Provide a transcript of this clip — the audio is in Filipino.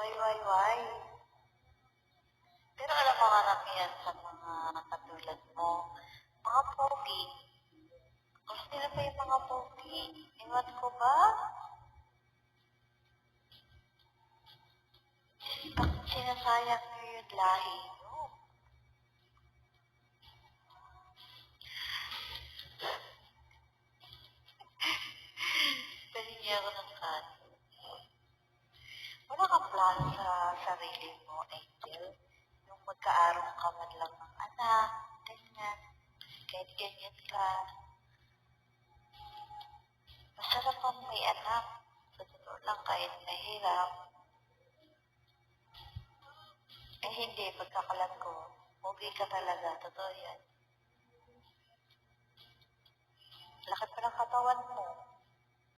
Why? Pero alam mo karamihan sa mga katulad mo, mga pogi. Gusto nila pa yung mga pogi. Iwan ko ba? Bakit sinasayang nyo yung lahi nyo? Dali niya ako ng kaso. Wala kang plano sa sarili mo, Angel. Yung magkaarong ka man lang ng anak, ganyan. Kahit ganyan ka. Masarap ang may anak. Sa totoo lang kahit mahirap. Eh hindi, pagkakalat ko, pogi ka talaga, totoo yan. Lakad pa ng katawan mo.